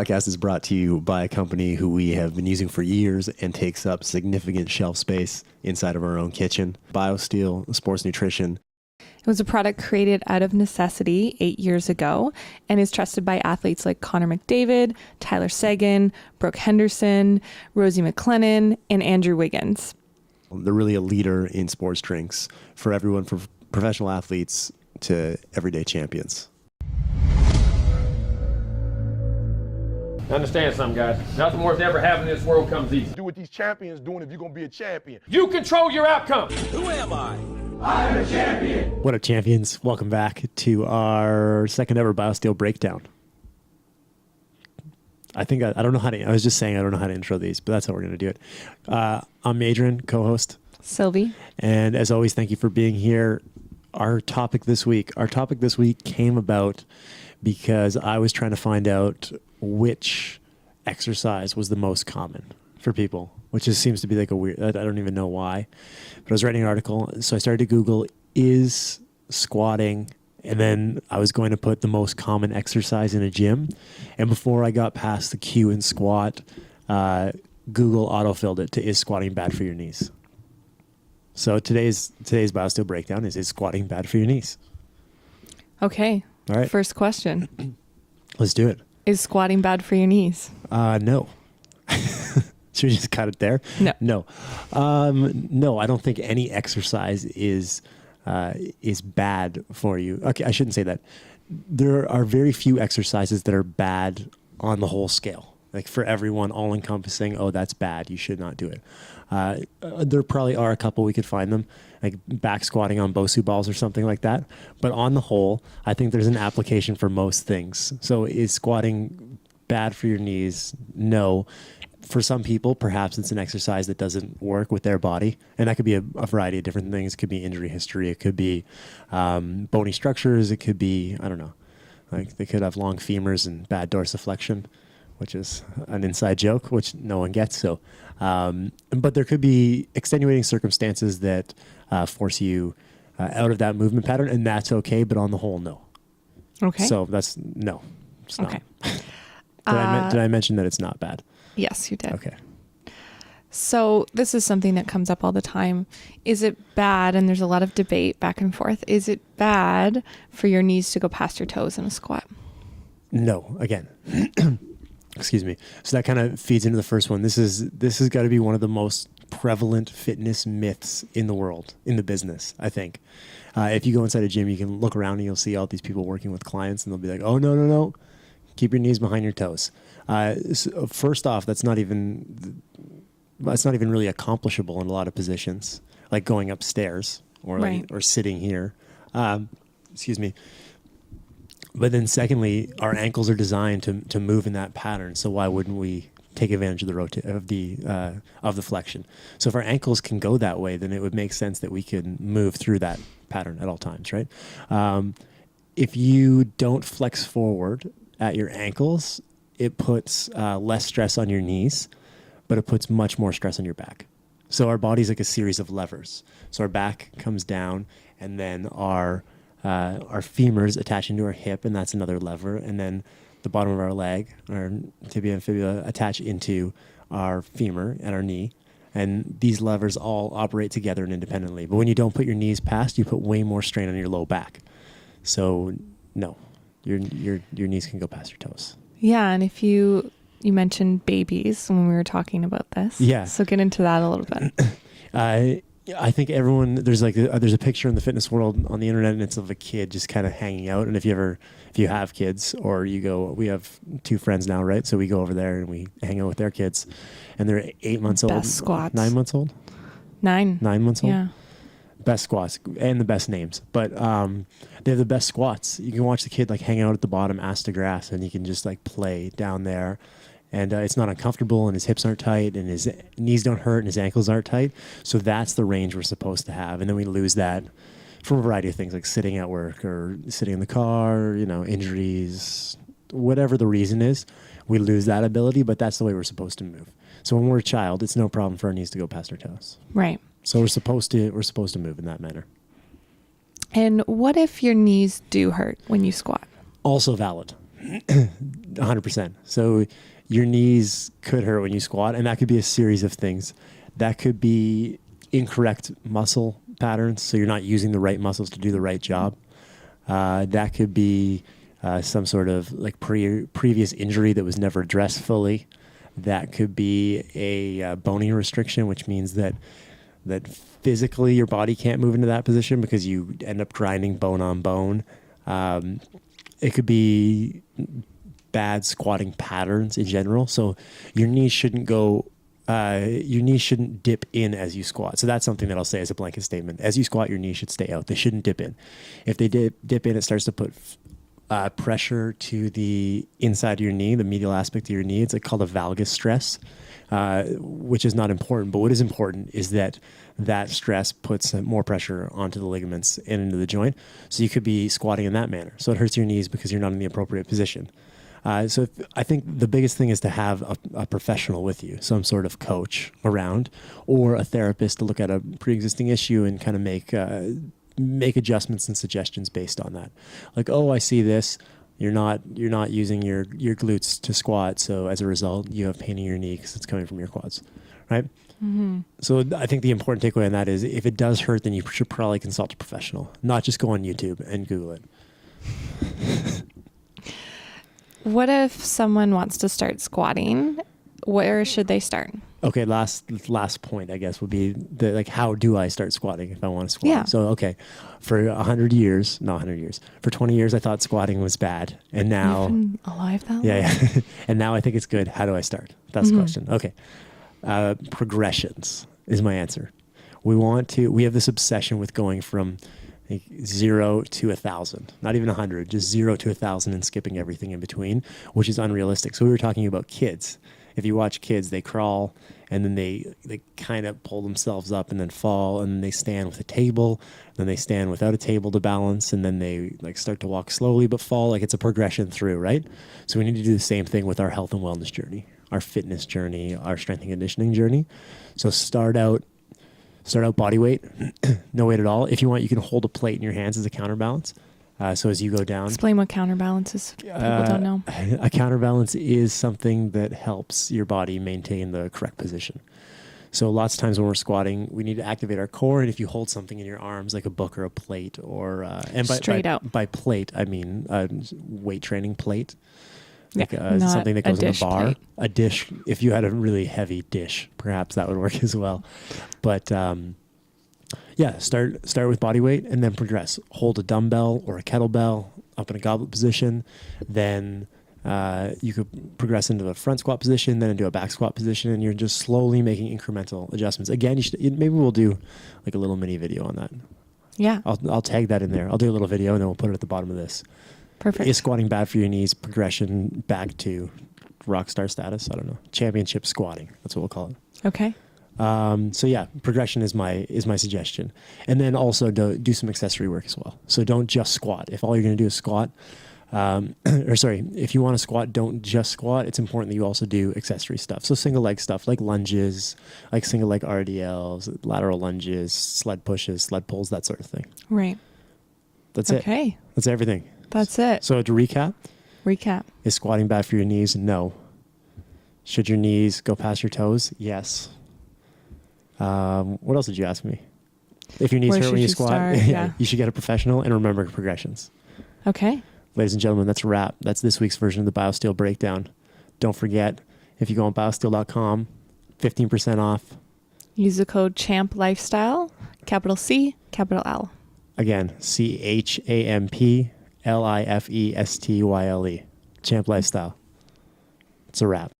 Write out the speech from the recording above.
Podcast is brought to you by a company who we have been using for years and takes up significant shelf space inside of our own kitchen. Biosteel Sports Nutrition. It was a product created out of necessity 8 years ago and is trusted by athletes like Connor McDavid, Tyler Seguin, Brooke Henderson, Rosie MacLennan, and Andrew Wiggins. They're really a leader in sports drinks for everyone, from professional athletes to everyday champions. Understand something, guys. Nothing worth ever having in this world comes easy. Do what these champions doing if you're going to be a champion. You control your outcome. Who am I? I'm a champion. What up, champions? Welcome back to our second ever Biosteel Breakdown. I don't know how to, I was just saying I don't know how to intro these, but that's how we're going to do it. I'm Adrian, co-host. Sylvie. And as always, thank you for being here. Our topic this week came about because I was trying to find out which exercise was the most common for people, which just seems to be like a weird, I don't even know why, but I was writing an article. So I started to Google, is squatting, and then I was going to put the most common exercise in a gym. And before I got past the Q and squat, Google autofilled it to, is squatting bad for your knees? So today's Biosteel Breakdown is squatting bad for your knees? Okay. All right. First question. Let's do it. Is squatting bad for your knees? No. Should we just cut it there? No. No, I don't think any exercise is bad for you. Okay, I shouldn't say that. There are very few exercises that are bad on the whole scale. Like for everyone, all encompassing, oh, that's bad, you should not do it. There probably are a couple, we could find them, like back squatting on Bosu balls or something like that. But on the whole, I think there's an application for most things. So is squatting bad for your knees? No. For some people, perhaps it's an exercise that doesn't work with their body. And that could be a variety of different things. It could be injury history. It could be bony structures. It could be, I don't know, like they could have long femurs and bad dorsiflexion, which is an inside joke, which no one gets. So, but there could be extenuating circumstances that force you out of that movement pattern, and that's okay. But on the whole, no. Okay. So that's no. It's okay. Not. Did I mention that it's not bad? Yes, you did. Okay. So this is something that comes up all the time. Is it bad? And there's a lot of debate back and forth. Is it bad for your knees to go past your toes in a squat? No. Again. Excuse me. So that kind of feeds into the first one. This has got to be one of the most prevalent fitness myths in the world, in the business, I think. If you go inside a gym, you can look around and you'll see all these people working with clients, and they'll be like, oh, no. Keep your knees behind your toes. So first off, that's not even really accomplishable in a lot of positions, like going upstairs or right. or sitting here. Excuse me. But then secondly, our ankles are designed to move in that pattern. So why wouldn't we take advantage of the flexion? So if our ankles can go that way, then it would make sense that we could move through that pattern at all times, right? If you don't flex forward at your ankles, it puts less stress on your knees, but it puts much more stress on your back. So our body's like a series of levers. So our back comes down, and then our femurs attach into our hip, and that's another lever. And then the bottom of our leg, our tibia and fibula, attach into our femur and our knee. And these levers all operate together and independently. But when you don't put your knees past, you put way more strain on your low back. So no, your knees can go past your toes. Yeah, and if you mentioned babies when we were talking about this. Yeah. So get into that a little bit. I think everyone, there's a picture in the fitness world on the internet, and it's of a kid just kind of hanging out. And if you have kids, or you go, we have two friends now, right? So we go over there and we hang out with their kids, and they're 8 months old. Best squats. 9 months old? 9 months old? Yeah. Best squats and the best names. But they have the best squats. You can watch the kid like hang out at the bottom, ass to grass, and he can just like play down there. And it's not uncomfortable, and his hips aren't tight, and his knees don't hurt, and his ankles aren't tight. So that's the range we're supposed to have. And then we lose that from a variety of things, like sitting at work or sitting in the car, injuries, whatever the reason is. We lose that ability, but that's the way we're supposed to move. So when we're a child, it's no problem for our knees to go past our toes. Right. So we're supposed to move in that manner. And what if your knees do hurt when you squat? Also valid. 100%. So your knees could hurt when you squat, and that could be a series of things. That could be incorrect muscle patterns, so you're not using the right muscles to do the right job. That could be some sort of like previous injury that was never addressed fully. That could be a boning restriction, which means that physically your body can't move into that position because you end up grinding bone on bone. It could be bad squatting patterns in general. So your knees shouldn't dip in as you squat. So that's something that I'll say as a blanket statement. As you squat, your knees should stay out. They shouldn't dip in. If they dip in, it starts to put pressure to the inside of your knee, the medial aspect of your knee. It's called a valgus stress, which is not important. But what is important is that stress puts more pressure onto the ligaments and into the joint. So you could be squatting in that manner. So it hurts your knees because you're not in the appropriate position. So I think the biggest thing is to have a professional with you, some sort of coach around, or a therapist to look at a pre-existing issue and kind of make adjustments and suggestions based on that. Like, oh, I see this. You're not using your glutes to squat, so as a result, you have pain in your knee because it's coming from your quads, right? Mm-hmm. So I think the important takeaway on that is if it does hurt, then you should probably consult a professional, not just go on YouTube and Google it. What if someone wants to start squatting? Where should they start? Okay, last point, I guess, would be how do I start squatting if I want to squat? Yeah. So, okay, for 100 years, for 20 years, I thought squatting was bad. And now... You've been alive that long? Yeah. And now I think it's good. How do I start? That's the question. Okay. Progressions is my answer. We have this obsession with going from 0 to 1,000, not even 100, just 0 to 1,000 and skipping everything in between, which is unrealistic. So we were talking about kids. If you watch kids, they crawl and then they kind of pull themselves up and then fall, and then they stand with a table, then they stand without a table to balance, and then they start to walk slowly but fall. It's a progression through, right? So we need to do the same thing with our health and wellness journey, our fitness journey, our strength and conditioning journey. So start out body weight, no weight at all. If you want, you can hold a plate in your hands as a counterbalance. So as you go down... Explain what counterbalance is. People don't know. A counterbalance is something that helps your body maintain the correct position. So lots of times when we're squatting, we need to activate our core. And if you hold something in your arms, like a book or a plate, or... and by plate, I mean weight training plate. Something that goes in the bar. Plate. A dish, if you had a really heavy dish, perhaps that would work as well. But start with body weight and then progress. Hold a dumbbell or a kettlebell up in a goblet position. Then you could progress into a front squat position, then into a back squat position, and you're just slowly making incremental adjustments. Again, maybe we'll do a little mini video on that. Yeah. I'll tag that in there. I'll do a little video and then we'll put it at the bottom of this. Perfect. Is squatting bad for your knees? Progression back to rock star status? I don't know. Championship squatting. That's what we'll call it. Okay. Progression is my suggestion. And then also do some accessory work as well. So don't just squat. If all you're going to do is squat, if you want to squat, don't just squat. It's important that you also do accessory stuff. So single leg stuff like lunges, like single leg RDLs, lateral lunges, sled pushes, sled pulls, that sort of thing. Right. That's it. Okay. That's everything. That's it. So to recap. Recap. Is squatting bad for your knees? No. Should your knees go past your toes? Yes. What else did you ask me? If your knees hurt when you squat, you should get a professional, and remember progressions. Okay. Ladies and gentlemen, that's a wrap. That's this week's version of the Biosteel Breakdown. Don't forget, if you go on biosteel.com, 15% off. Use the code CHAMPLifestyle, capital C, capital L. Again, CHAMPLIFESTYLE. Champ Lifestyle. It's a wrap.